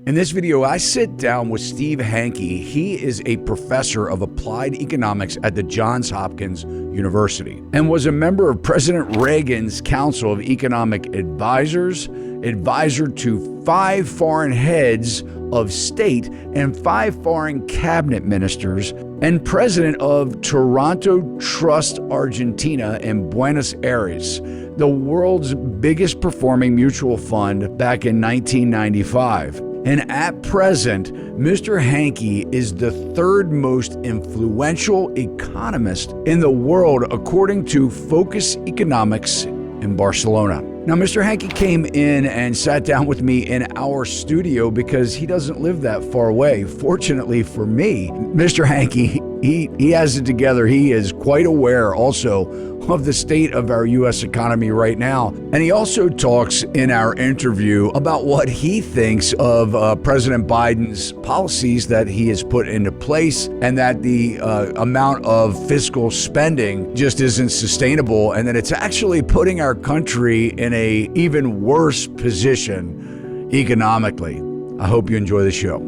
In this video, I sit down with Steve Hanke. He is a professor of applied economics at the Johns Hopkins University and was a member of President Reagan's Council of Economic Advisors, advisor to 5 foreign heads of state and 5 foreign cabinet ministers, and president of Toronto Trust Argentina in Buenos Aires, the world's biggest performing mutual fund back in 1995. And at present, Mr. Hanke is the 3rd most influential economist in the world, according to Focus Economics in Barcelona. Now, Mr. Hanke came in and sat down with me in our studio because he doesn't live that far away. Fortunately for me, Mr. Hanke, he has it together. He is quite aware also of the state of our U.S. economy right now. And he also talks in our interview about what he thinks of President Biden's policies that he has put into place, and that the amount of fiscal spending just isn't sustainable, and that it's actually putting our country in a even worse position economically. I hope you enjoy the show.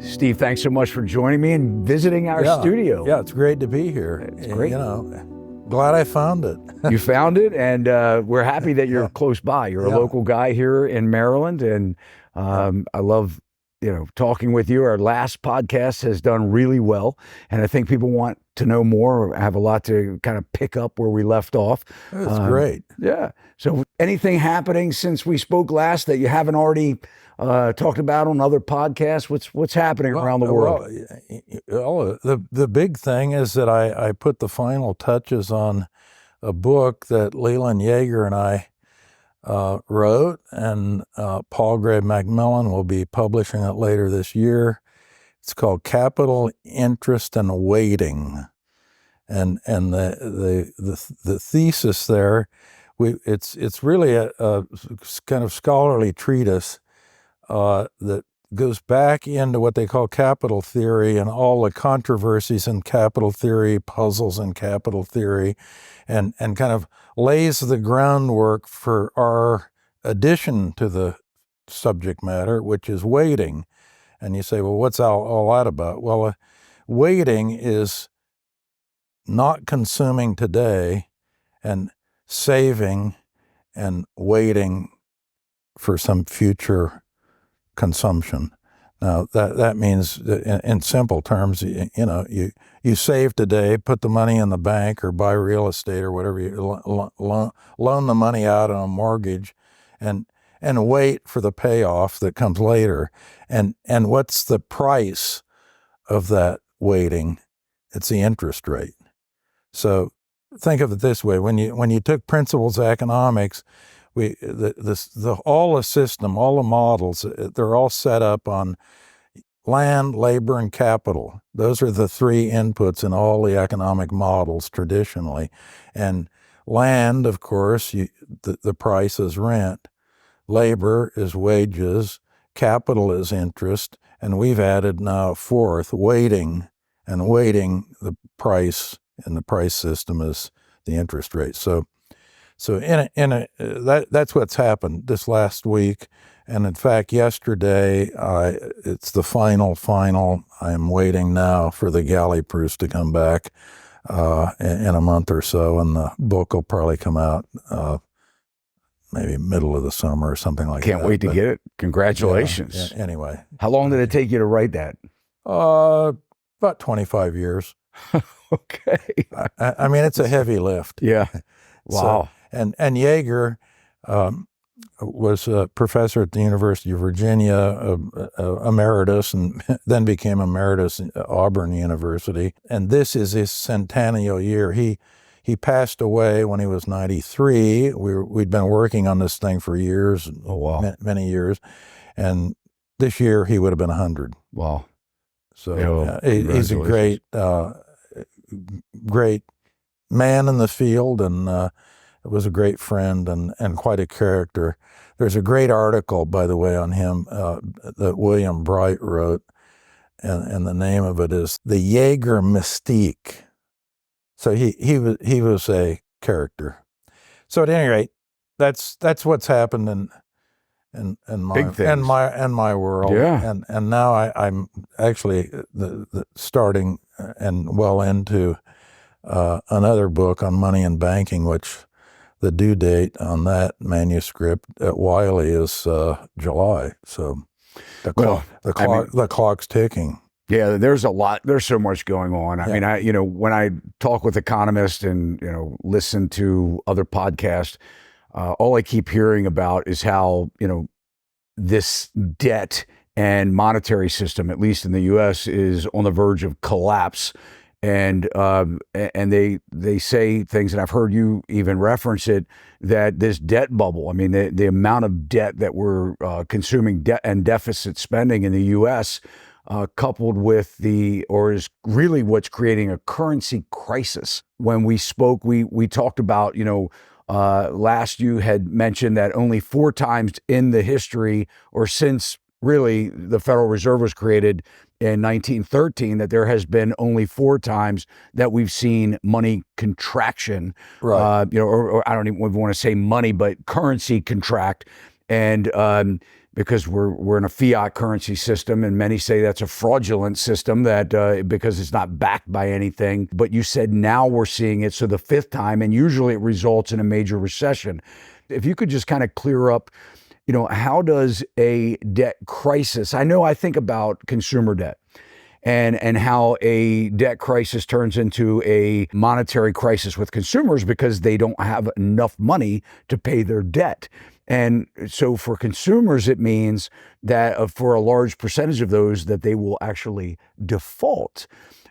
Steve, thanks so much for joining me and visiting our studio. Yeah, it's great to be here. It's great. Glad I found it. You found it, and we're happy that you're close by. You're a local guy here in Maryland, and I love talking with you. Our last podcast has done really well, and I think people want to know more, have a lot to kind of pick up where we left off. That's great. Yeah. So anything happening since we spoke last that you haven't already talked about on other podcasts? What's happening around the world? Well, the big thing is that I put the final touches on a book that Leland Yeager and I wrote, and Paul Gray Macmillan will be publishing it later this year. It's called Capital, Interest, and Weighting, and the thesis there, it's really a kind of scholarly treatise that goes back into what they call capital theory and all the controversies in capital theory, puzzles in capital theory, and kind of lays the groundwork for our addition to the subject matter, which is weighting. And you say, well, what's all that about? Well, weighting is not consuming today and saving and waiting for some future consumption. Now, that means, in simple terms, you save today, put the money in the bank or buy real estate or whatever, you loan the money out on a mortgage, and wait for the payoff that comes later. And what's the price of that waiting? It's the interest rate. So think of it this way: when you took principles of economics, all the system, all the models, they're all set up on land, labor, and capital. Those are the 3 inputs in all the economic models traditionally. And land, of course, the price is rent. Labor is wages. Capital is interest. And we've added now a 4th, weighting. And weighting, the price in the price system is the interest rate. So that's what's happened this last week, and in fact, yesterday it's the final. I'm waiting now for the galley proofs to come back in a month or so, and the book will probably come out maybe middle of the summer or something like that. Can't wait to get it. Congratulations. Yeah, anyway, how long did it take you to write that? About 25 years. Okay. I mean, it's a heavy lift. Yeah. Wow. So, and Yeager was a professor at the University of Virginia, emeritus, and then became emeritus at Auburn University. And this is his centennial year. He passed away when he was 93. We'd been working on this thing for years. Oh, wow. Many years. And this year he would have been 100. Wow. So he's a great man in the field, and was a great friend and quite a character. There's a great article, by the way, on him that William Bright wrote, and the name of it is The Yeager Mystique. So he was a character. So at any rate, that's what's happened in Big things. my world. Yeah. And now I'm actually starting and well into another book on money and banking, which the due date on that manuscript at Wiley is July. So the clock's ticking. Yeah, there's a lot. There's so much going on. I mean, when I talk with economists and listen to other podcasts, all I keep hearing about is how this debt and monetary system, at least in the U.S., is on the verge of collapse. And they say things, and I've heard you even reference it, that this debt bubble, I mean, the amount of debt that we're consuming, debt and deficit spending in the U.S., coupled with is really what's creating a currency crisis. When we spoke, we talked about, last you had mentioned that only 4 times in the history, or since really the Federal Reserve was created in 1913, that there has been only 4 times that we've seen money contraction, right? Or I don't even want to say money, but currency contract, and because we're in a fiat currency system, and many say that's a fraudulent system that because it's not backed by anything. But you said now we're seeing it, so the 5th time, and usually it results in a major recession. If you could just kind of clear up, how does a debt crisis? I think about consumer debt and how a debt crisis turns into a monetary crisis with consumers because they don't have enough money to pay their debt. And so for consumers, it means that for a large percentage of those, that they will actually default.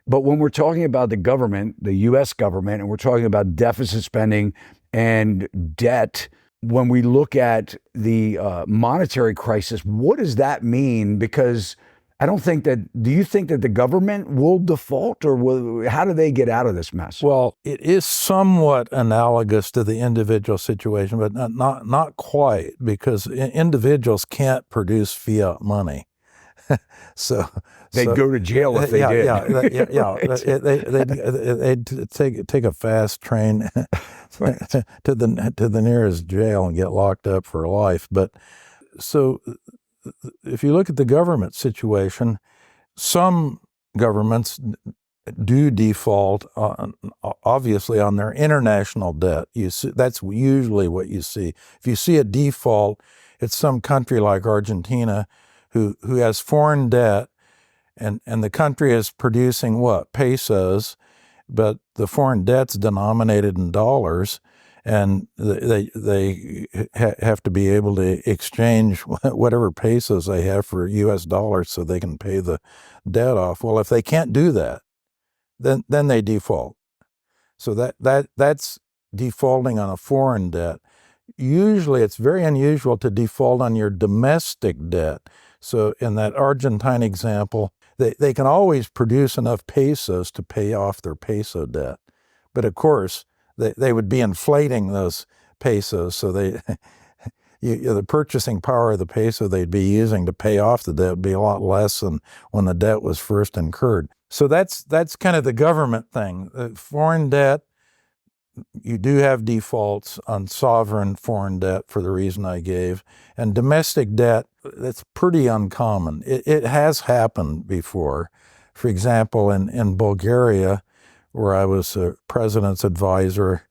But when we're talking about the government, the U.S. government, and we're talking about deficit spending and debt, when we look at the monetary crisis, what does that mean? Because do you think that the government will default, or how do they get out of this mess? Well, it is somewhat analogous to the individual situation, but not quite, because individuals can't produce fiat money. so they'd go to jail if they did. They'd take a fast train to the nearest jail and get locked up for life. But so if you look at the government situation, some governments do default obviously on their international debt. That's usually what you see. If you see a default, it's some country like Argentina who has foreign debt, and the country is producing pesos, but the foreign debt's denominated in dollars, and they have to be able to exchange whatever pesos they have for U.S. dollars so they can pay the debt off. Well, if they can't do that, then they default. So that's defaulting on a foreign debt. Usually, it's very unusual to default on your domestic debt. So in that Argentine example, they can always produce enough pesos to pay off their peso debt. But of course, they would be inflating those pesos, so the purchasing power of the peso they'd be using to pay off the debt would be a lot less than when the debt was first incurred. So that's kind of the government thing. Foreign debt, you do have defaults on sovereign foreign debt for the reason I gave. And domestic debt, that's pretty uncommon. It has happened before. For example, in Bulgaria, where I was a president's advisor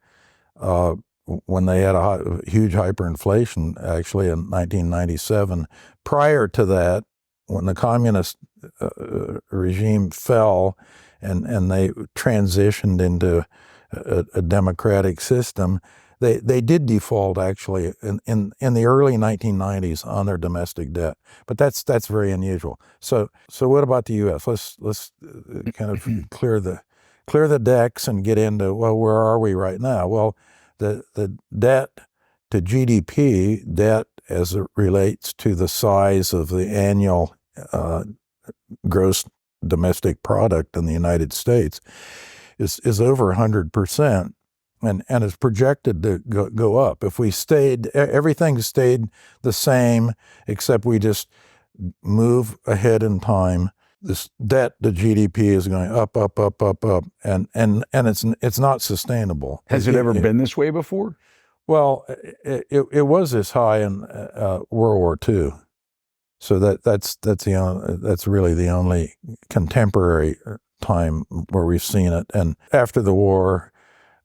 when they had a huge hyperinflation, actually, in 1997. Prior to that, when the communist regime fell and they transitioned into a democratic system, they did default actually in the early 1990s on their domestic debt, but that's very unusual. So what about the U.S.? Let's kind of clear the decks and get into, well, where are we right now? Well, the debt to GDP, debt as it relates to the size of the annual gross domestic product in the United States, is over 100%, and is projected to go up. If everything stayed the same, except we just move ahead in time, this debt to GDP is going up, up, up, up, up, and it's not sustainable. Has it ever been this way before? Well, it was as high in World War II. So that's really the only contemporary time where we've seen it. And after the war,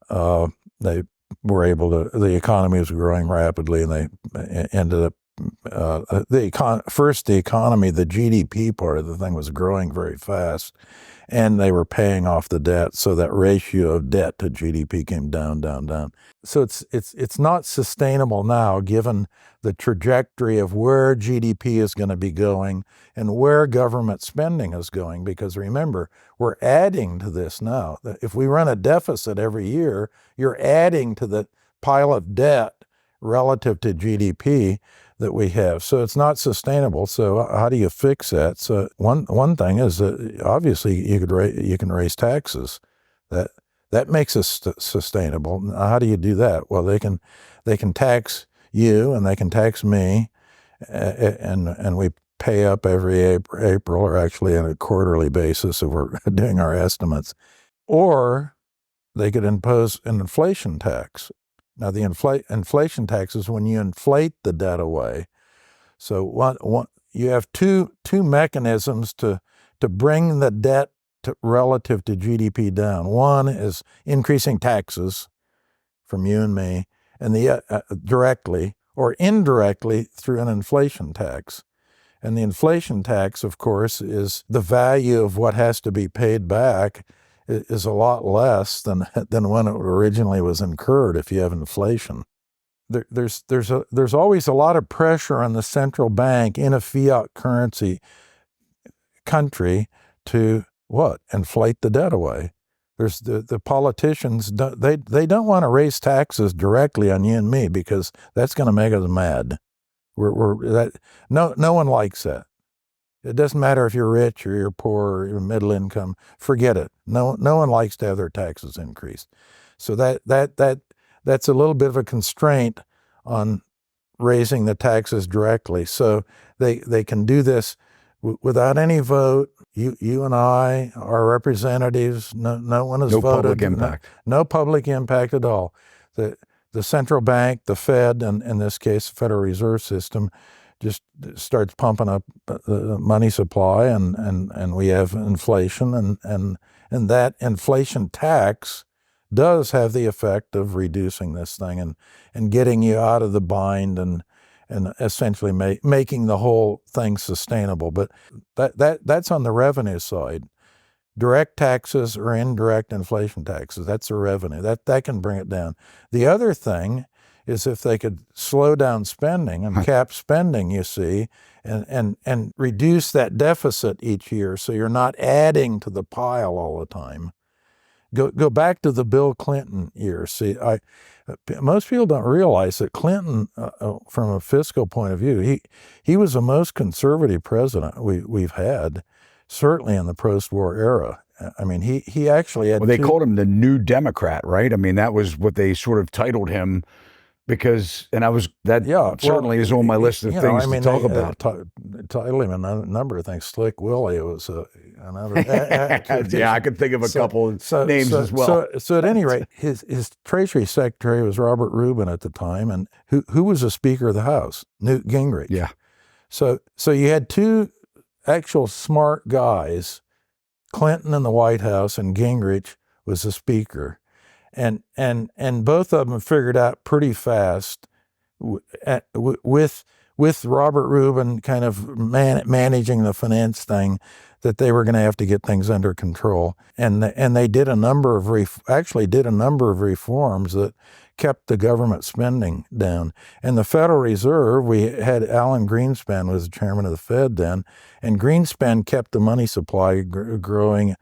they were able to. The economy was growing rapidly, and they ended up the economy, the GDP part of the thing was growing very fast, and they were paying off the debt. So that ratio of debt to GDP came down, down, down. So it's not sustainable now, given the trajectory of where GDP is going to be going and where government spending is going. Because remember, we're adding to this now. If we run a deficit every year, you're adding to the pile of debt relative to GDP that we have. So it's not sustainable. So how do you fix that? So one thing is that obviously you can raise taxes. That makes us sustainable. Now, how do you do that? Well, they can tax you and they can tax me, and we pay up every April, or actually on a quarterly basis if we're doing our estimates. Or they could impose an inflation tax. Now, the inflation tax is when you inflate the debt away. So you have two mechanisms to bring the debt relative to GDP down. One is increasing taxes from you and me, and the directly or indirectly through an inflation tax. And the inflation tax, of course, is the value of what has to be paid back is a lot less than when it originally was incurred if you have inflation. There's always a lot of pressure on the central bank in a fiat currency country to what? Inflate the debt away. There's the politicians, they don't want to raise taxes directly on you and me because that's going to make us mad. No one likes that. It doesn't matter if you're rich or you're poor or you're middle income. Forget it. No one likes to have their taxes increased. So that's a little bit of a constraint on raising the taxes directly. So they can do this without any vote. You and I, our representatives, no one has voted. No public impact. No public impact at all. The central bank, the Fed, and in this case, the Federal Reserve System, just starts pumping up the money supply, and we have inflation, and that inflation tax does have the effect of reducing this thing and getting you out of the bind and essentially making the whole thing sustainable. But that's on the revenue side. Direct taxes or indirect inflation taxes, that's the revenue. That can bring it down. The other thing is if they could slow down spending and cap spending, you see, and reduce that deficit each year so you're not adding to the pile all the time. Go back to the Bill Clinton years. See, most people don't realize that Clinton, from a fiscal point of view, he was the most conservative president we've had, certainly in the post-war era. I mean, he actually had. Well, they called him the New Democrat, right? I mean, that was what they sort of titled him. Because, and certainly is on my list of things to talk about. Title him a number of things. Slick Willie was another. Yeah, I could think of a couple of names as well. So at any rate, his Treasury Secretary was Robert Rubin at the time, and who was the Speaker of the House? Newt Gingrich. Yeah. So you had two actual smart guys, Clinton in the White House, and Gingrich was the Speaker. And both of them figured out pretty fast with Robert Rubin kind of managing the finance thing that they were going to have to get things under control. And they did a number of reforms that kept the government spending down. And the Federal Reserve, we had Alan Greenspan was the chairman of the Fed then, and Greenspan kept the money supply growing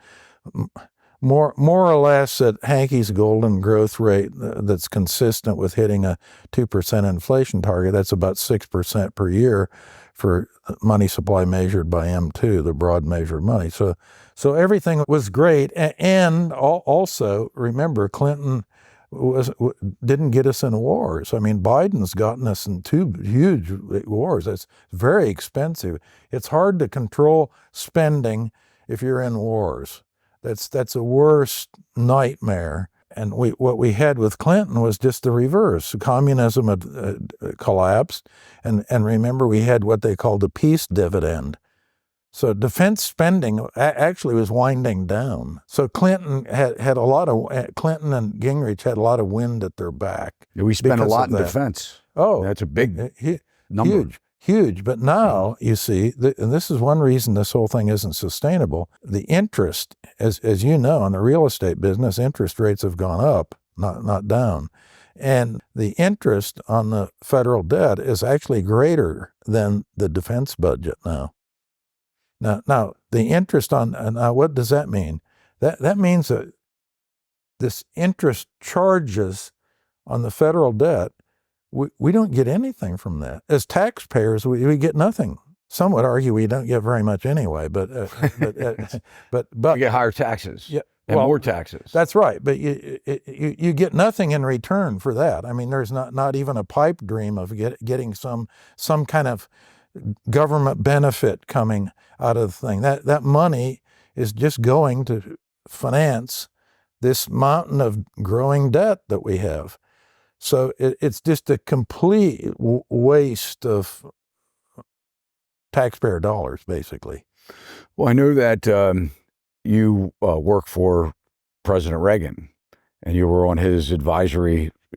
more or less at Hanke's golden growth rate that's consistent with hitting a 2% inflation target. That's about 6% per year for money supply measured by M2, the broad measured money. So everything was great. And also, remember, Clinton didn't get us in wars. I mean, Biden's gotten us in two huge wars. That's very expensive. It's hard to control spending if you're in wars. That's a worst nightmare. what we had with Clinton was just the reverse. Communism had collapsed, and remember, we had what they called the peace dividend. So defense spending actually was winding down. So Clinton had a lot of Clinton and Gingrich had a lot of wind at their back. We spent a lot in defense. Oh, that's a big number. Huge. But now you see, and this is one reason this whole thing isn't sustainable. The interest, as you know, in the real estate business, interest rates have gone up, not down. And the interest on the federal debt is actually greater than the defense budget now. Now the interest on, now what does that mean? That means that this interest charges on the federal debt, we don't get anything from that. As taxpayers, we get nothing. Some would argue we don't get very much anyway, but we get higher taxes. Yeah, and more taxes. That's right, but you get nothing in return for that. I mean, there's not even a pipe dream of getting some kind of government benefit coming out of the thing. That money is just going to finance this mountain of growing debt that we have. So it's just a complete waste of taxpayer dollars, basically. Well, I know that you work for President Reagan, and you were on his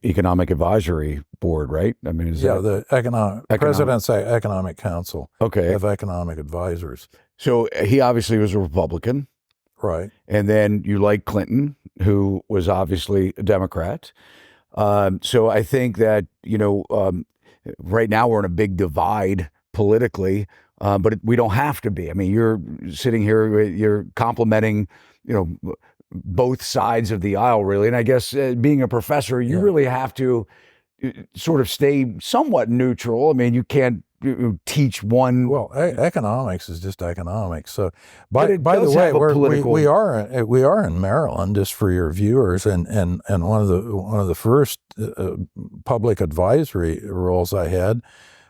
economic advisory board, right? I mean, the President's Economic Council of Economic Advisors. So he obviously was a Republican. Right. And then you like Clinton, who was obviously a Democrat. So I think that, right now we're in a big divide politically, but we don't have to be. I mean, you're sitting here, you're complimenting, both sides of the aisle, really. And I guess being a professor, you really have to sort of stay somewhat neutral. I mean, you can't teach one. Well, economics is just economics. So, by the way, we are in Maryland, just for your viewers, and one of the first public advisory roles I had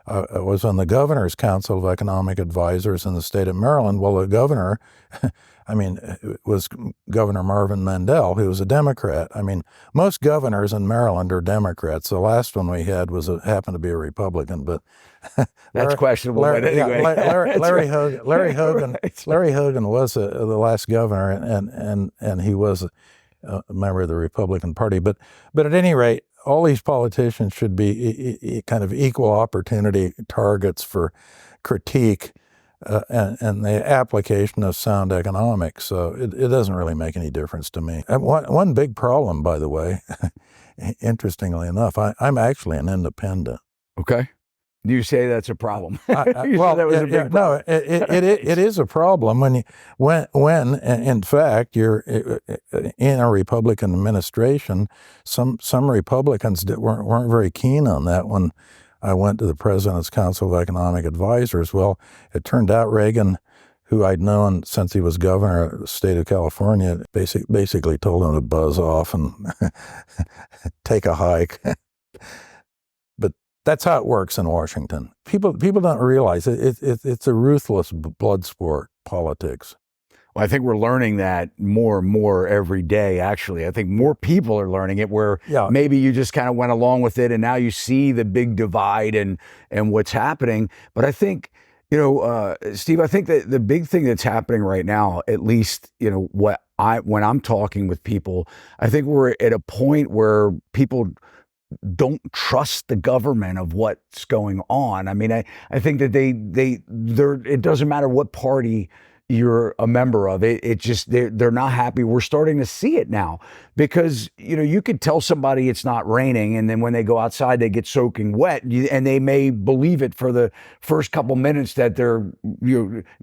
was on the Governor's Council of Economic Advisors in the state of Maryland. Well, the governor, it was Governor Marvin Mandel, who was a Democrat. I mean, most governors in Maryland are Democrats. The last one we had happened to be a Republican, but that's questionable. Larry Hogan was the last governor, and he was a member of the Republican Party. But at any rate, all these politicians should be kind of equal opportunity targets for critique and the application of sound economics. So it doesn't really make any difference to me. And one big problem, by the way, interestingly enough, I'm actually an independent. Okay. Do you say that's a problem? No, it is a problem when in fact you're in a Republican administration. Some Republicans weren't very keen on that when I went to the President's Council of Economic Advisors. Well, it turned out Reagan, who I'd known since he was governor of the state of California, basically told him to buzz off and take a hike. But that's how it works in Washington. People don't realize it's a ruthless blood sport, politics. Well, I think we're learning that more and more every day, actually. I think more people are learning it, where maybe you just kind of went along with it and now you see the big divide and what's happening. But I think, Steve, I think that the big thing that's happening right now, at least, when I'm talking with people, I think we're at a point where people don't trust the government of what's going on. I mean, I think that it doesn't matter what party you're a member of, it just they're not happy. We're starting to see it now because you could tell somebody it's not raining, and then when they go outside they get soaking wet, and they may believe it for the first couple minutes that they're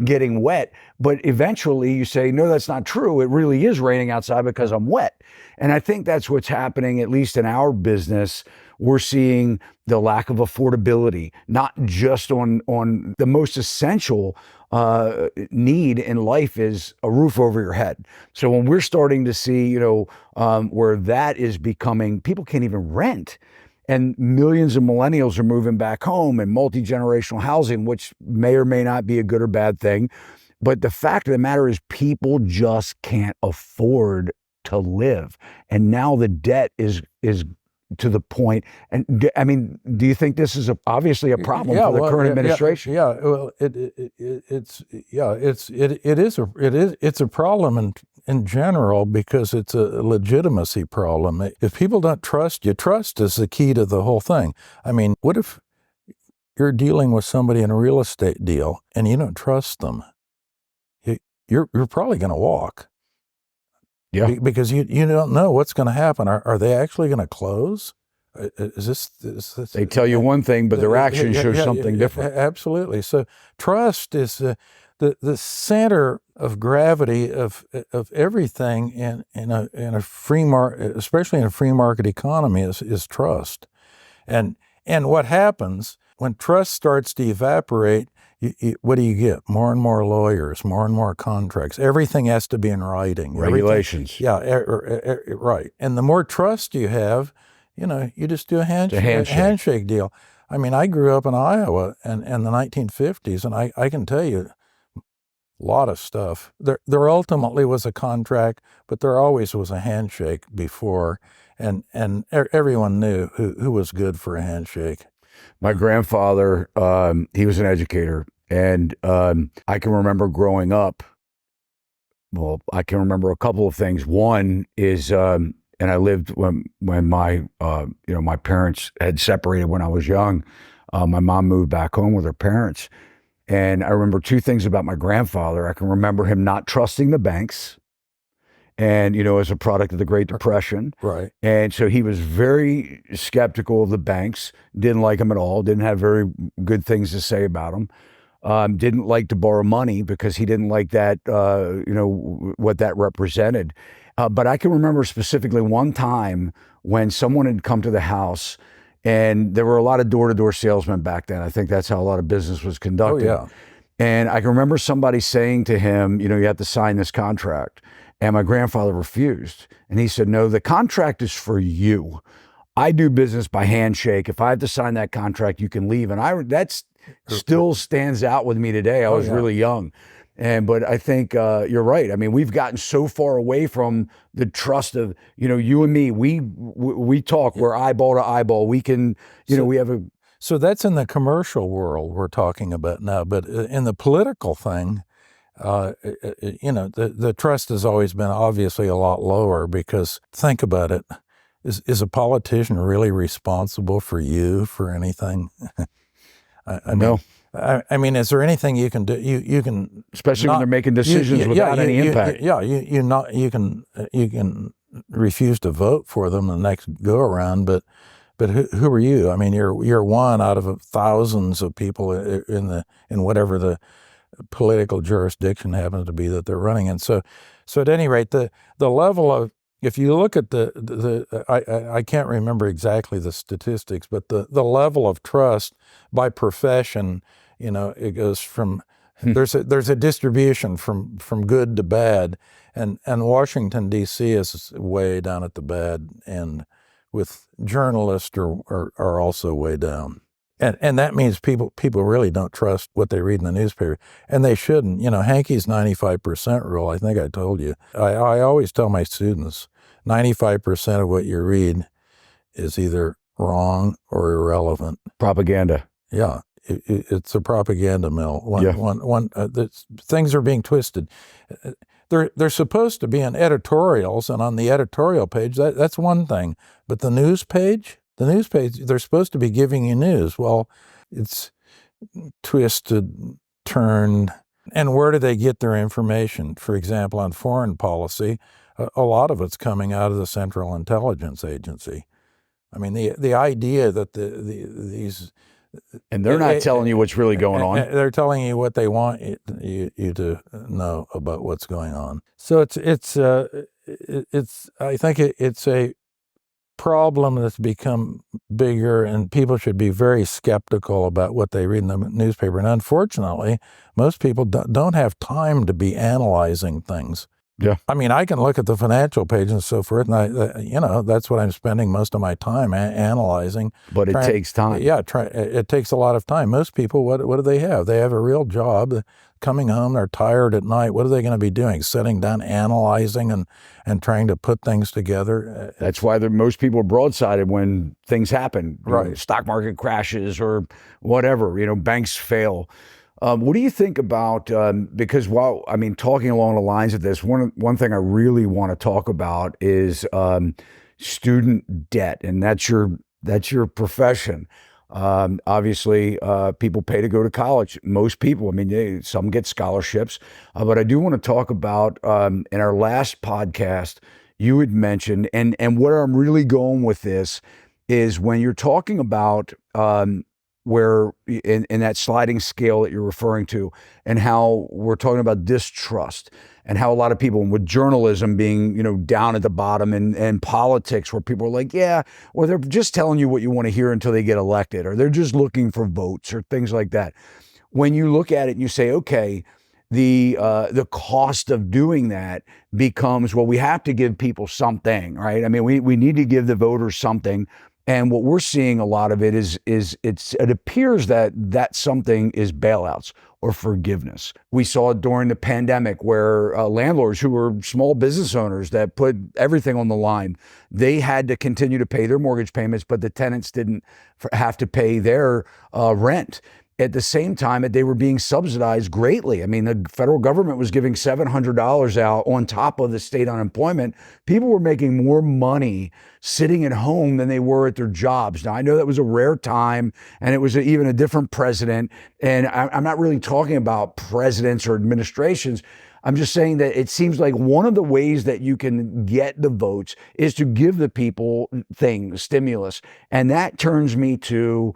getting wet, but eventually you say, no, that's not true. It really is raining outside because I'm wet. And I think that's what's happening, at least in our business. We're seeing the lack of affordability, not just on the most essential need in life is a roof over your head. So when we're starting to see, where that is becoming, people can't even rent, and millions of millennials are moving back home, and multi-generational housing, which may or may not be a good or bad thing. But the fact of the matter is people just can't afford to live. And now the debt is to the point. And I mean, do you think this is obviously a problem for the current administration? Well, it's a problem in general, because it's a legitimacy problem. If people don't trust you, trust is the key to the whole thing. I mean, what if you're dealing with somebody in a real estate deal and you don't trust them? You're probably going to walk. Yeah. Because you don't know what's going to happen. Are they actually going to close? Is this they tell you one thing, but their actions show something different. Absolutely. So trust is the center of gravity of everything in a free market, especially in a free market economy, is trust. And what happens when trust starts to evaporate? What do you get? More and more lawyers, more and more contracts. Everything has to be in writing. Regulations. Right. And the more trust you have, you just do a handshake deal. I mean, I grew up in Iowa in the 1950s, and I can tell you a lot of stuff. There ultimately was a contract, but there always was a handshake before, and everyone knew who was good for a handshake. My grandfather, he was an educator, and I can remember growing up. Well, I can remember a couple of things. One is, and I lived when my my parents had separated when I was young. My mom moved back home with her parents, and I remember two things about my grandfather. I can remember him not trusting the banks. And, as a product of the Great Depression. Right. And so he was very skeptical of the banks, didn't like them at all, didn't have very good things to say about them, didn't like to borrow money because he didn't like that, what that represented. But I can remember specifically one time when someone had come to the house, and there were a lot of door-to-door salesmen back then. I think that's how a lot of business was conducted. Oh, yeah. And I can remember somebody saying to him, you have to sign this contract. And my grandfather refused. And he said, no, the contract is for you. I do business by handshake. If I have to sign that contract, you can leave. And that still stands out with me today. I was really young. But I think you're right. I mean, we've gotten so far away from the trust of, you and me. We talk, we're eyeball to eyeball. We can, we have a... So that's in the commercial world we're talking about now. But in the political thing, the trust has always been obviously a lot lower, because think about it. Is a politician really responsible for you for anything? No. I mean, is there anything you can do? You can, especially when they're making decisions without any impact. You can refuse to vote for them the next go around, but who are you? I mean, you're one out of thousands of people in whatever the political jurisdiction happens to be that they're running in. So at any rate, the level of, if you look at I can't remember exactly the statistics, but the level of trust by profession, it goes from, there's a distribution from good to bad, and Washington D.C. is way down at the bad end, with journalists are also way down. And that means people really don't trust what they read in the newspaper, and they shouldn't. Hanke's 95% rule, I think I told you. I always tell my students, 95% of what you read is either wrong or irrelevant. Propaganda. Yeah, it's a propaganda mill. Things are being twisted. They're supposed to be in editorials, and on the editorial page, that's one thing. But the news page, they're supposed to be giving you news. Well, it's twisted, turned. And where do they get their information? For example, on foreign policy, a lot of it's coming out of the Central Intelligence Agency. I mean, the idea that these... And they're not telling you what's really going on. They're telling you what they want you to know about what's going on. So I think it's a problem that's become bigger, and people should be very skeptical about what they read in the newspaper. And unfortunately, most people don't have time to be analyzing things. Yeah. I mean, I can look at the financial page and so forth, and that's what I'm spending most of my time analyzing. But it takes time. Yeah, it takes a lot of time. Most people, what do they have? They have a real job. Coming home, they're tired at night. What are they going to be doing? Sitting down, analyzing, and trying to put things together. That's why most people are broadsided when things happen. Right. Stock market crashes or whatever. Banks fail. What do you think about, because talking along the lines of this, one thing I really want to talk about is student debt, and that's your profession. Obviously, people pay to go to college. Most people, some get scholarships, but I do want to talk about, in our last podcast, you had mentioned, and where I'm really going with this is when you're talking about, where in that sliding scale that you're referring to, and how we're talking about distrust, and how a lot of people, with journalism being down at the bottom, and politics where people are like, yeah, or they're just telling you what you want to hear until they get elected, or they're just looking for votes or things like that. When you look at it and you say, okay, the cost of doing that becomes, well, we have to give people something, right? We need to give the voters something. And what we're seeing a lot of it it appears that something is bailouts or forgiveness. We saw it during the pandemic where landlords who were small business owners that put everything on the line, they had to continue to pay their mortgage payments, but the tenants didn't have to pay their rent. At the same time, they were being subsidized greatly. The federal government was giving $700 out on top of the state unemployment. People were making more money sitting at home than they were at their jobs. Now, I know that was a rare time, and it was even a different president. And I'm not really talking about presidents or administrations. I'm just saying that it seems like one of the ways that you can get the votes is to give the people things, stimulus. And that turns me to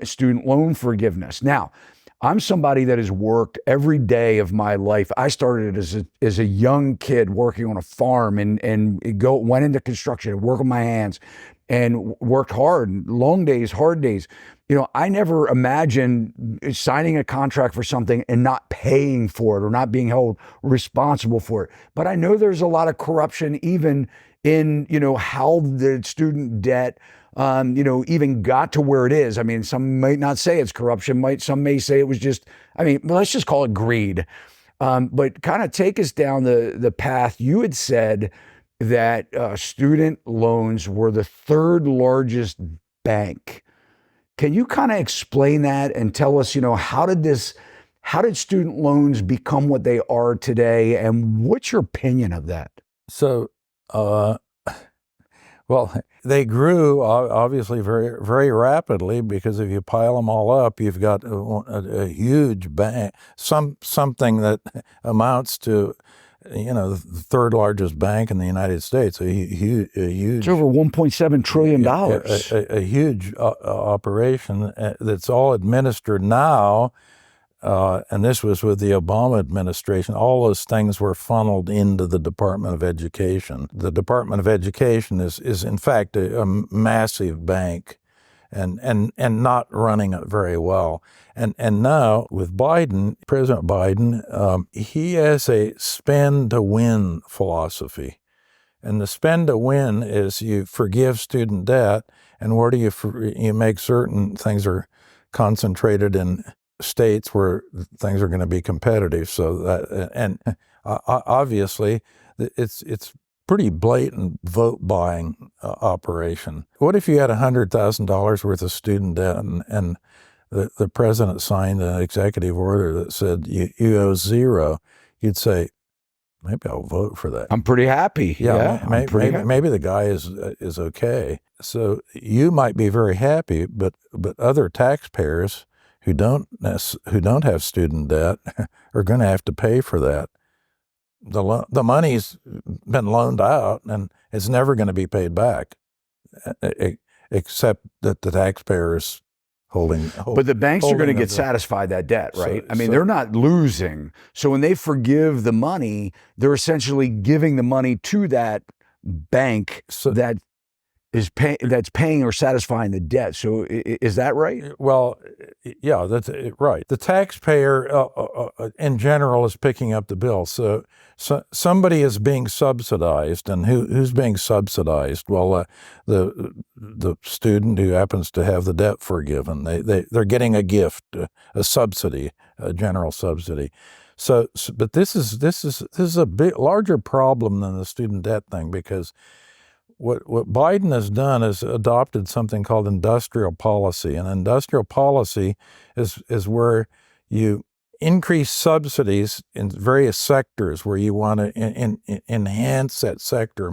student loan forgiveness. Now, I'm somebody that has worked every day of my life. I started as a young kid working on a farm and went into construction and worked with my hands and worked hard, long days, hard days. I never imagined signing a contract for something and not paying for it or not being held responsible for it. But I know there's a lot of corruption even in, how the student debt even got to where it is. Some might not say it's corruption. Some may say it was just, let's just call it greed. But kind of take us down the path. You had said that student loans were the third largest bank. Can you kind of explain that and tell us, how did student loans become what they are today? And what's your opinion of that? So, well, they grew obviously very, very rapidly, because if you pile them all up, you've got a huge bank, something that amounts to, the third largest bank in the United States, a huge. It's over $1.7 trillion. A huge operation that's all administered now. And this was with the Obama administration. All those things were funneled into the Department of Education. The Department of Education is in fact a massive bank, and not running it very well. And now with Biden, President Biden, he has a spend to win philosophy. And the spend to win is you forgive student debt, and where do you make certain things are concentrated in states where things are going to be competitive. So that, and obviously it's pretty blatant vote buying operation. What if you had $100,000 worth of student debt and the president signed an executive order that said you owe zero? You'd say, maybe I'll vote for that. I'm pretty happy. Yeah, maybe the guy is okay. So you might be very happy, but other taxpayers who don't have student debt are going to have to pay for that. The money's been loaned out and it's never going to be paid back, except that the taxpayers holding. But the banks are going to get satisfied that debt, right? They're not losing. So when they forgive the money, they're essentially giving the money to that bank that's paying or satisfying the debt. So is that right? Well, yeah, that's right. The taxpayer in general is picking up the bill. So somebody is being subsidized, and who's being subsidized? Well, the student who happens to have the debt forgiven. They're getting a gift, a subsidy, a general subsidy. But this is a bit larger problem than the student debt thing, because what Biden has done is adopted something called industrial policy. And industrial policy is where you increase subsidies in various sectors where you want to enhance that sector,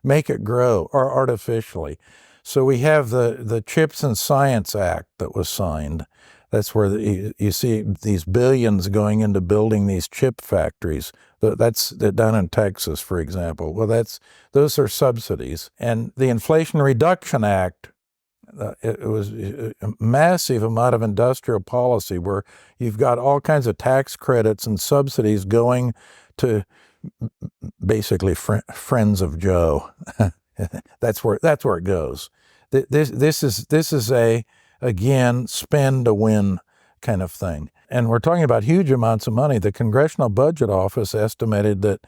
make it grow or artificially. So we have the Chips and Science Act that was signed. That's where you see these billions going into building these chip factories. That's down in Texas, for example. Well, those are subsidies. And the Inflation Reduction Act, it was a massive amount of industrial policy where you've got all kinds of tax credits and subsidies going to basically friends of Joe. That's where it goes. This is a, again, spend to win kind of thing. And we're talking about huge amounts of money. The Congressional Budget Office estimated that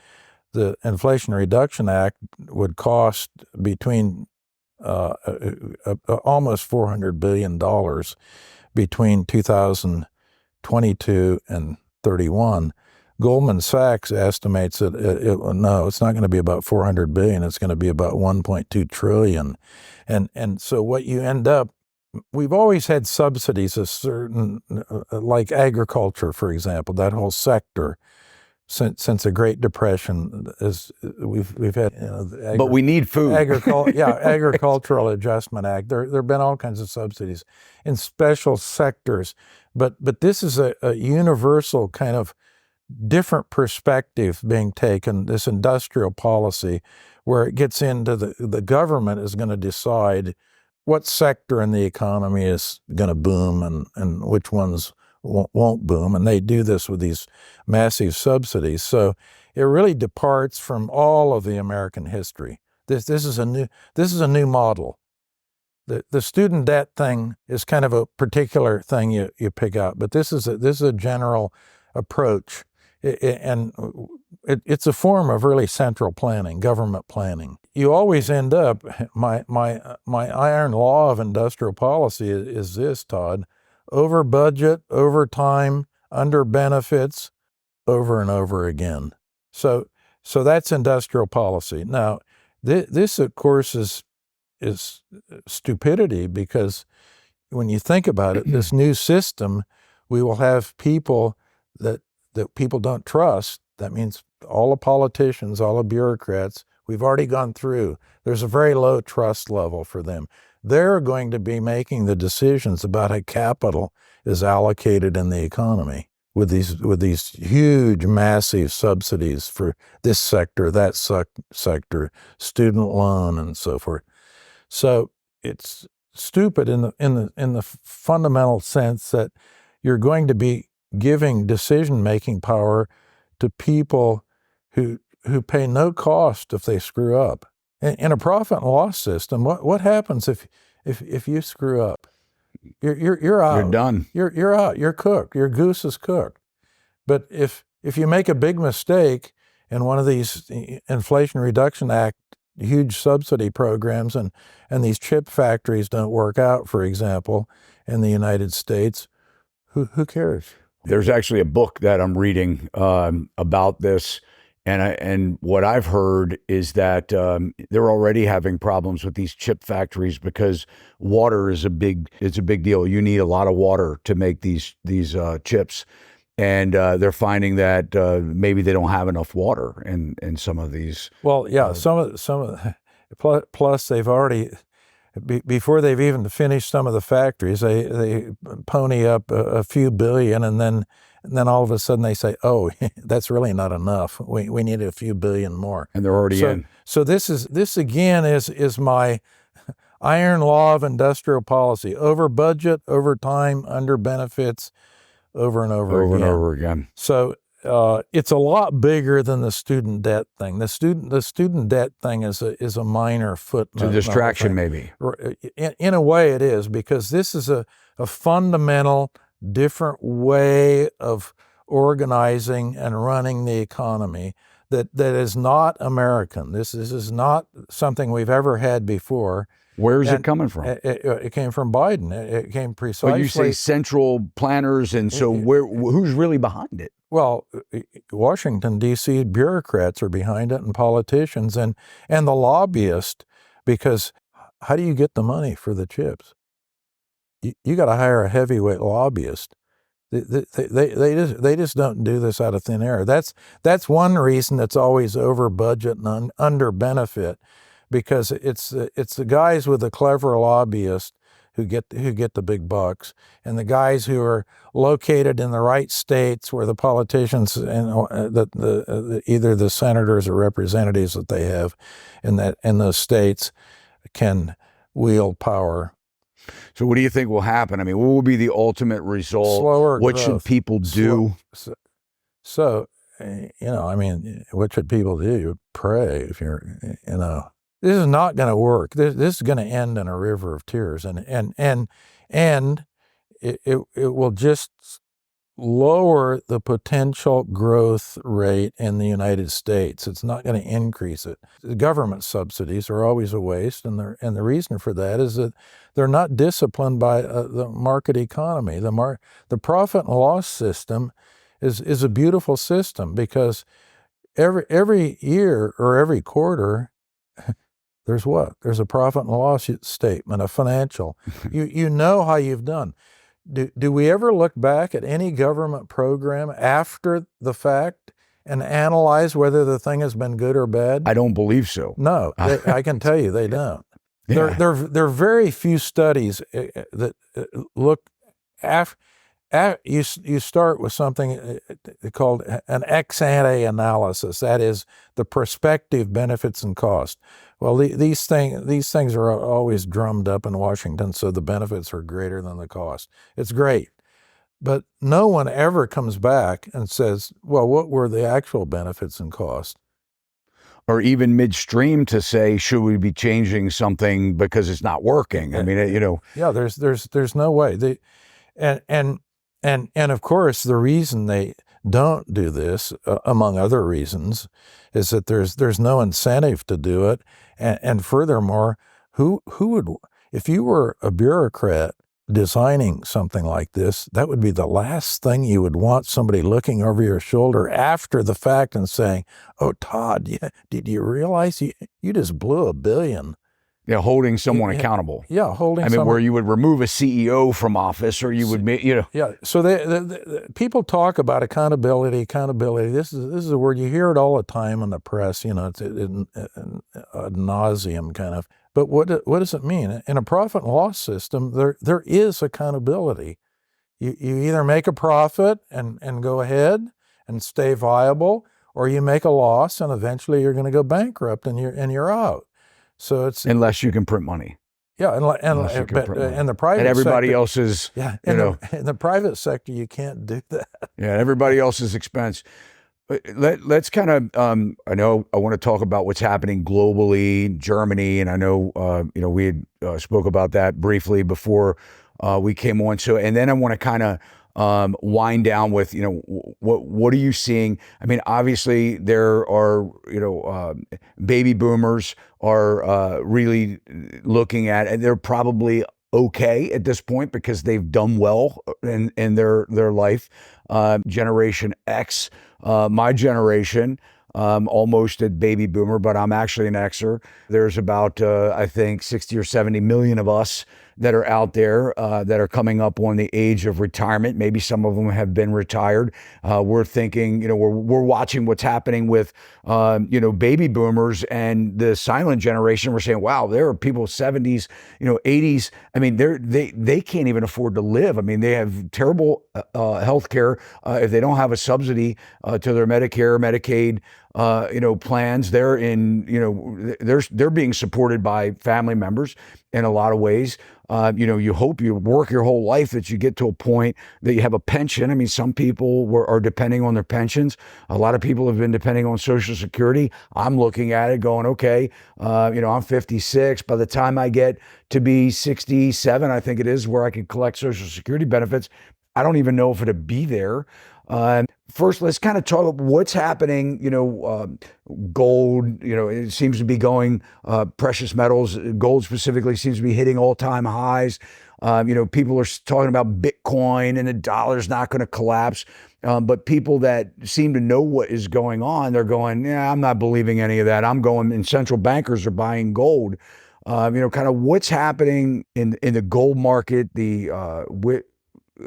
the Inflation Reduction Act would cost between almost $400 billion between 2022 and 31. Goldman Sachs estimates that it's not going to be about 400 billion. It's going to be about 1.2 trillion. And so what you end up, we've always had subsidies, a certain, like agriculture, for example, that whole sector. Since the Great Depression, we've had, but we need food. Agricultural Adjustment Act. There have been all kinds of subsidies in special sectors, but this is a universal kind of different perspective being taken. This industrial policy, where it gets into the government is going to decide what sector in the economy is going to boom and which ones won't boom, and they do this with these massive subsidies. So it really departs from all of the American history. This is a new model. The student debt thing is kind of a particular thing you pick out, but this is a general approach, and it's a form of really central planning, government planning. You always end up, my iron law of industrial policy is this, Todd: over budget, over time, under benefits, over and over again. So that's industrial policy. Now, this of course is stupidity, because when you think about it, this new system, we will have people that people don't trust. That means all the politicians, all the bureaucrats, we've already gone through. There's a very low trust level for them. They're going to be making the decisions about how capital is allocated in the economy with these huge, massive subsidies for this sector, that sector, student loan, and so forth. So it's stupid in the fundamental sense that you're going to be giving decision-making power to people who pay no cost if they screw up. In a profit and loss system, what happens if you screw up? You're out. You're done. You're out. You're cooked. Your goose is cooked. But if you make a big mistake in one of these Inflation Reduction Act huge subsidy programs, and these chip factories don't work out, for example, in the United States, who cares? There's actually a book that I'm reading about this. And what I've heard is that they're already having problems with these chip factories because water is a big deal. You need a lot of water to make these chips, and they're finding that maybe they don't have enough water in some of these. Well, yeah, some of plus they've already. Before they've even finished some of the factories, they pony up a few billion, and then all of a sudden they say, "Oh, that's really not enough. We need a few billion more." And they're already in. So this again is my iron law of industrial policy: over budget, over time, under benefits, over and over again. Over and over again. So it's a lot bigger than the student debt thing. The student debt thing is a minor footnote. It's a distraction, maybe. In a way, it is, because this is a fundamental different way of organizing and running the economy that is not American. This is not something we've ever had before. Where's it coming from? It came from Biden. It came precisely. But you say central planners, and so who's really behind it? Well, Washington, D.C. bureaucrats are behind it, and politicians, and the lobbyists, because how do you get the money for the chips? You got to hire a heavyweight lobbyist. They just don't do this out of thin air. That's one reason it's always over budget and under benefit, because it's the guys with the clever lobbyists who get the big bucks, and the guys who are located in the right states where the politicians and either the senators or representatives that they have in those states can wield power. So what do you think will happen? I mean, what will be the ultimate result? Slower what growth. Should people do? So, I mean, what should people do? You pray if you're, This is not going to work. This is going to end in a river of tears, and it will just lower the potential growth rate in the United States. It's not going to increase it. The government subsidies are always a waste, and the reason for that is that they're not disciplined by the market economy. The profit and loss system is a beautiful system, because every year or every quarter, there's what? There's a profit and loss statement, a financial. You know how you've done. Do we ever look back at any government program after the fact and analyze whether the thing has been good or bad? I don't believe so. No, I can tell you they don't. Yeah. There are very few studies that look after. You start with something called an ex ante analysis. That is the prospective benefits and cost. Well, these things are always drummed up in Washington, so the benefits are greater than the cost. It's great, but no one ever comes back and says, "Well, what were the actual benefits and cost?" Or even midstream to say, should we be changing something because it's not working? I mean, Yeah, there's no way. And of course, the reason they don't do this, among other reasons, is that there's no incentive to do it. And furthermore, who would, if you were a bureaucrat designing something like this, that would be the last thing you would want somebody looking over your shoulder after the fact and saying, "Oh, Todd, did you realize you just blew $1 billion?" Yeah, holding someone accountable. Yeah, holding. I mean, where you would remove a CEO from office, or you would make, Yeah. So the people talk about accountability. This is a word you hear it all the time in the press. It's ad nauseum kind of. But what does it mean? In a profit and loss system, there is accountability. You either make a profit and go ahead and stay viable, or you make a loss and eventually you're going to go bankrupt and you're out. So it's unless you can print money. Yeah, and the private and everybody sector, else's. Yeah, in the private sector, you can't do that. Yeah, everybody else's expense. Let's kind of. I know I want to talk about what's happening globally, Germany, and I know we had spoke about that briefly before we came on. So, and then I want to kind of wind down with, what are you seeing? I mean, obviously there are, baby boomers are really looking at, and they're probably okay at this point because they've done well in their life. Generation X, my generation, almost a baby boomer, but I'm actually an Xer. There's about, I think 60 or 70 million of us that are out there that are coming up on the age of retirement. Maybe some of them have been retired. We're thinking, we're watching what's happening with, baby boomers and the silent generation. We're saying, wow, there are people 70s, 80s. I mean, they can't even afford to live. I mean, they have terrible health care if they don't have a subsidy to their Medicare, Medicaid, plans. They're in, they're being supported by family members in a lot of ways. You hope you work your whole life that you get to a point that you have a pension. I mean, some people are depending on their pensions. A lot of people have been depending on Social Security. I'm looking at it going, okay, I'm 56. By the time I get to be 67, I think it is, where I can collect Social Security benefits, I don't even know if it'll be there. First, let's kind of talk about what's happening. Gold, it seems to be going, precious metals, gold specifically seems to be hitting all-time highs. People are talking about Bitcoin and the dollar's not going to collapse. But people that seem to know what is going on, they're going, yeah, I'm not believing any of that. I'm going, and central bankers are buying gold. Kind of what's happening in the gold market,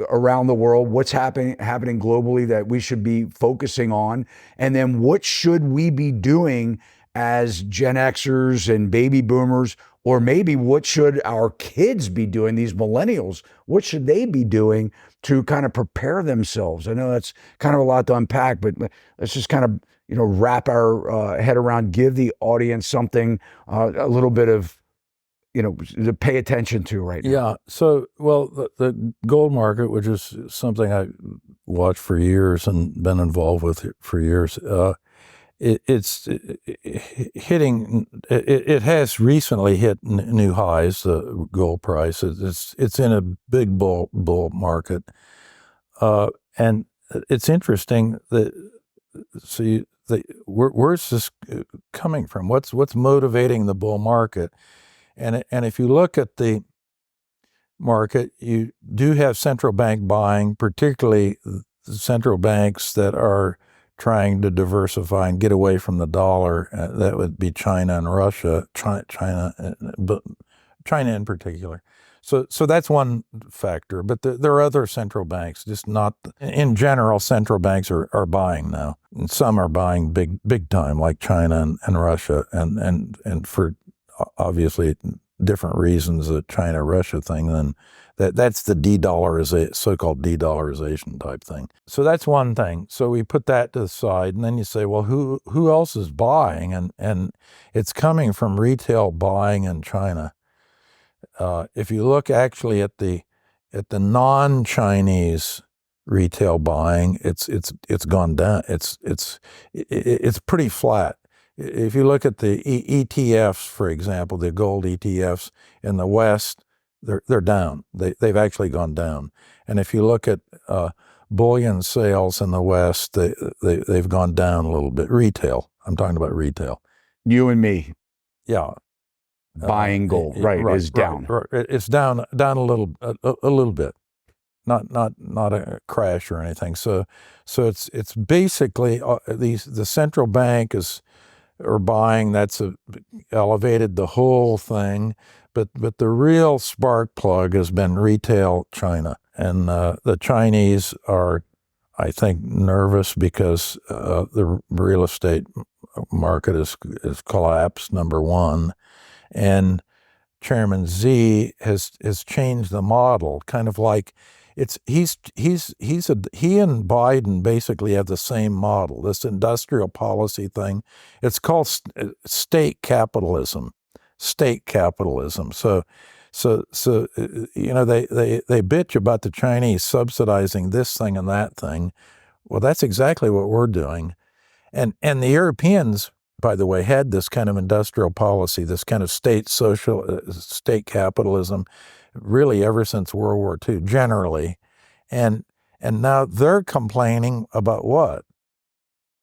around the world, what's happening globally that we should be focusing on, and then what should we be doing as Gen Xers and baby boomers, or maybe what should our kids be doing, these millennials, what should they be doing to kind of prepare themselves? I know that's kind of a lot to unpack, but let's just kind of wrap our head around, give the audience something, a little bit of to pay attention to right now. Yeah. So, well, the gold market, which is something I watched for years and been involved with for years, it's hitting. It has recently hit new highs. The gold price. It's in a big bull market, and it's interesting that. Where's this coming from? What's motivating the bull market? And if you look at the market, you do have central bank buying, particularly central banks that are trying to diversify and get away from the dollar. That would be China and Russia, China in particular. So that's one factor. But there are other central banks, just not in general. Central banks are buying now, and some are buying big time, like China and Russia, and for obviously different reasons, the China-Russia thing, then that's the so-called de-dollarization type thing. So that's one thing. So we put that to the side, and then you say, well, who else is buying? And it's coming from retail buying in China. If you look actually at the non-Chinese retail buying, it's gone down. It's pretty flat. If you look at the ETFs, for example, the gold ETFs in the West, they're down. They've actually gone down. And if you look at bullion sales in the West, they've gone down a little bit. Retail. I'm talking about retail. You and me. Yeah. Buying gold, right, is down. Right. It's down a little bit. Not a crash or anything. So it's basically the central bank are buying. That's elevated the whole thing, but the real spark plug has been retail China, and the Chinese are, I think, nervous because the real estate market is collapsed, number one, and Chairman Xi has changed the model, kind of like he and Biden basically have the same model, this industrial policy thing. It's called state capitalism. State capitalism. So they bitch about the Chinese subsidizing this thing and that thing. Well, that's exactly what we're doing. And the Europeans, by the way, had this kind of industrial policy, this kind of state capitalism, really ever since World War II, generally. And now they're complaining about what?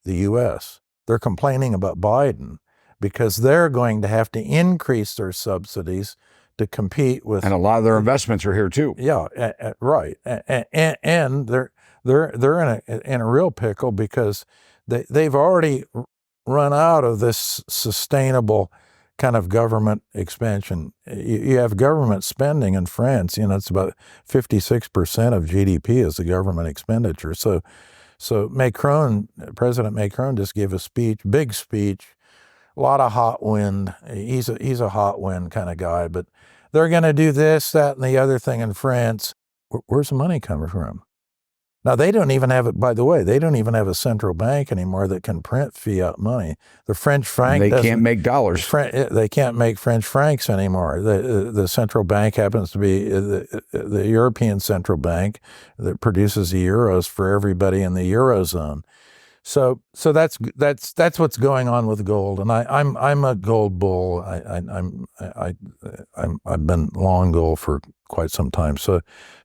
The U.S. They're complaining about Biden because they're going to have to increase their subsidies to compete with. And a lot of their investments are here too. Yeah, right. And they're in a real pickle because they've already run out of this sustainable kind of government expansion. You have government spending in France, it's about 56% of GDP is the government expenditure. So President Macron just gave a big speech, a lot of hot wind. He's a hot wind kind of guy, but they're going to do this, that, and the other thing in France. Where's the money coming from? Now, they don't even have it, by the way, they don't even have a central bank anymore that can print fiat money. The French franc They can't make dollars. They can't make French francs anymore. The central bank happens to be the European Central Bank that produces the euros for everybody in the Eurozone. So that's what's going on with gold, and I'm a gold bull. I've been long gold for quite some time. So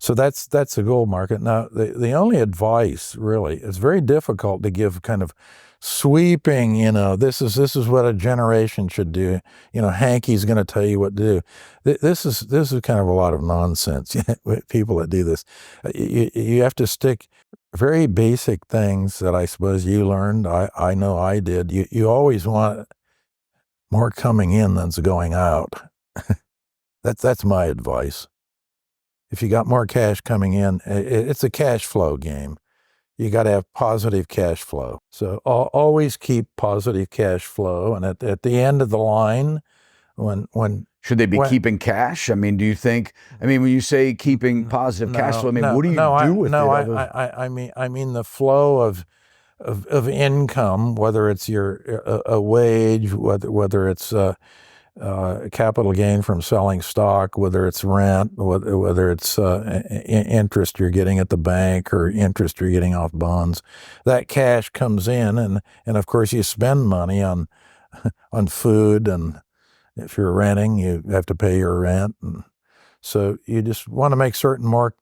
that's the gold market. Now the only advice really, it's very difficult to give kind of sweeping. This is what a generation should do. Hanke's going to tell you what to do. This is kind of a lot of nonsense. People that do this, you have to stick. Very basic things that I suppose you learned. I know I did. You always want more coming in than's going out. That's my advice. If you got more cash coming in, it's a cash flow game. You got to have positive cash flow. So always keep positive cash flow. And at the end of the line, when should they be keeping cash? I mean, do you think? I mean, when you say keeping positive cash flow, I mean, what do you do with it? I mean the flow of income, whether it's a wage, whether it's capital gain from selling stock, whether it's rent, whether it's interest you're getting at the bank or interest you're getting off bonds. That cash comes in, and of course you spend money on food, and if you're renting, you have to pay your rent. And so you just want to make certain more.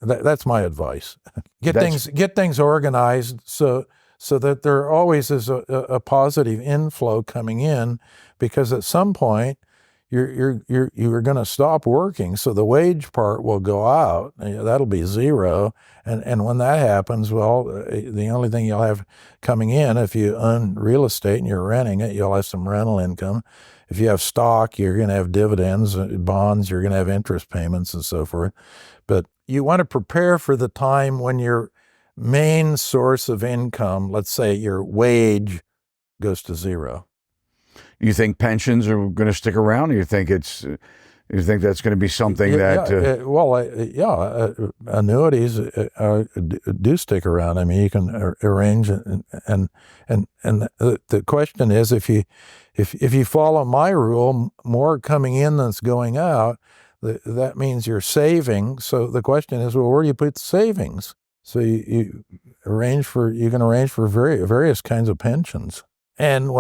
That's my advice. Get things organized so that there always is a positive inflow coming in, because at some point you're going to stop working, so the wage part will go out. That'll be zero, and when that happens, well, the only thing you'll have coming in, if you own real estate and you're renting it, you'll have some rental income. If you have stock, you're going to have dividends, bonds, you're going to have interest payments and so forth. But you want to prepare for the time when your main source of income, let's say your wage, goes to zero. You think pensions are going to stick around, or you think that's going to be something annuities do stick around. I mean, you can arrange and the question is, if you follow my rule, more coming in than's going out, that means you're saving. So the question is, well, where do you put the savings? So you can arrange for various kinds of pensions. And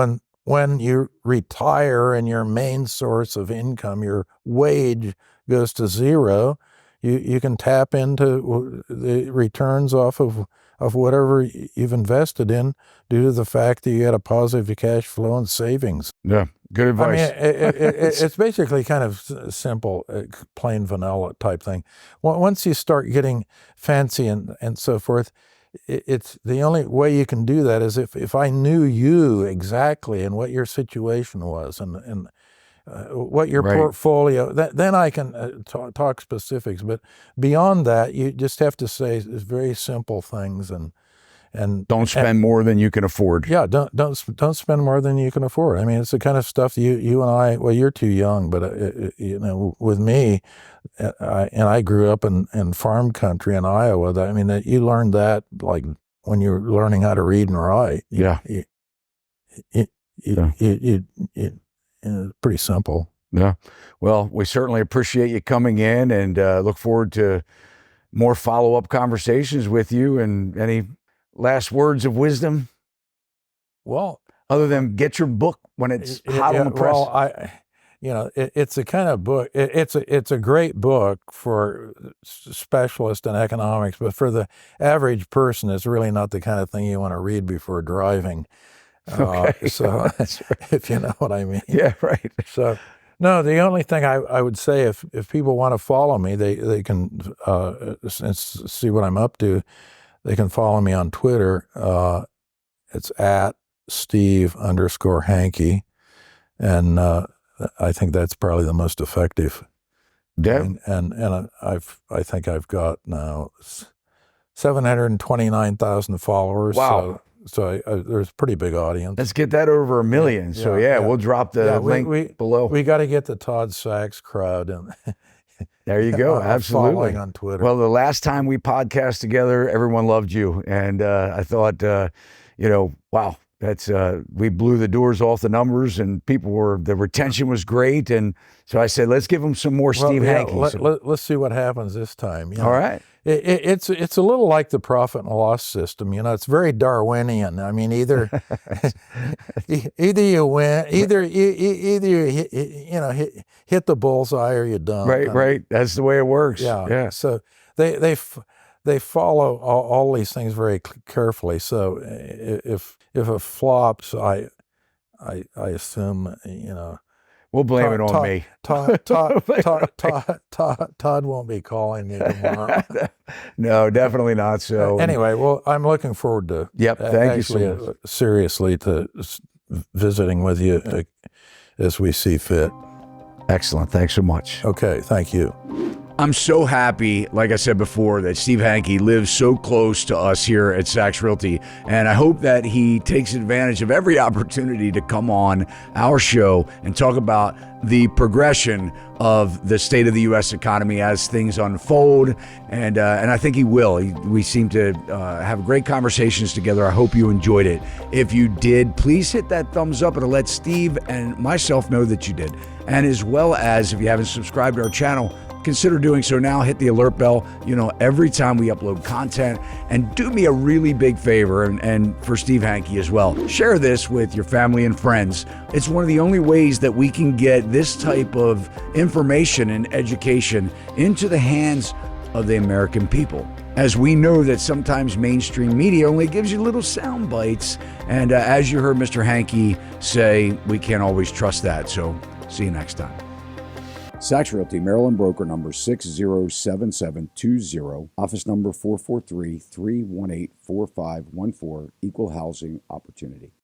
when you retire and your main source of income, your wage, goes to zero, you can tap into the returns off of whatever you've invested in, due to the fact that you had a positive cash flow and savings. Yeah, good advice. I mean, it's basically kind of simple, plain vanilla type thing. Once you start getting fancy and so forth, it's the only way you can do that is if I knew you exactly and what your situation was and what your portfolio, then I can talk specifics. But beyond that, you just have to say very simple things and don't spend more than you can afford. Yeah, don't spend more than you can afford. I mean, it's the kind of stuff you and I. Well, you're too young, but with me, I grew up in farm country in Iowa. I mean, that you learned that like when you're learning how to read and write. It's pretty simple. Yeah. Well, we certainly appreciate you coming in, and look forward to more follow-up conversations with you. And any last words of wisdom? Well, other than get your book when it's hot on the press. Well, it's a kind of book. It's a great book for specialists in economics, but for the average person, it's really not the kind of thing you want to read before driving. Okay. So if you know what I mean. Yeah, right. So no, the only thing I would say, if people want to follow me, they can see what I'm up to. They can follow me on Twitter. It's at Steve_Hanke. And I think that's probably the most effective. Yeah. And I think I've got now 729,000 followers. Wow. So there's a pretty big audience. Let's get that over 1 million. So we'll drop the link below. We got to get the Todd Sachs crowd There you go. Absolutely. Following on Twitter. Well, the last time we podcast together, everyone loved you. And I thought, wow, that's we blew the doors off the numbers and the retention was great. And so I said, let's give them some more Steve Hanke. Let's see what happens this time. All right. It's a little like the profit and loss system. It's very Darwinian. I mean, either you win, either you hit the bullseye or you don't. Right. That's the way it works. Yeah. So they follow all these things very carefully. So if it flops, I assume we'll blame it on me. Todd won't be calling me tomorrow. No, definitely not. So anyway, well, I'm looking forward to thank you so much. Seriously to visiting with you as we see fit. Excellent. Thanks so much. Okay, thank you. I'm so happy, like I said before, that Steve Hanke lives so close to us here at Sachs Realty. And I hope that he takes advantage of every opportunity to come on our show and talk about the progression of the state of the U.S. economy as things unfold. And I think he will. We seem to have great conversations together. I hope you enjoyed it. If you did, please hit that thumbs up and let Steve and myself know that you did. And as well as, if you haven't subscribed to our channel, consider doing so now. Hit the alert bell, every time we upload content. And do me a really big favor, and for Steve Hanke as well, share this with your family and friends. It's one of the only ways that we can get this type of information and education into the hands of the American people. As we know that sometimes mainstream media only gives you little sound bites. And as you heard Mr. Hanke say, we can't always trust that. So see you next time. Sachs Realty, Maryland broker number 607720, office number 443-318-4514, equal housing opportunity.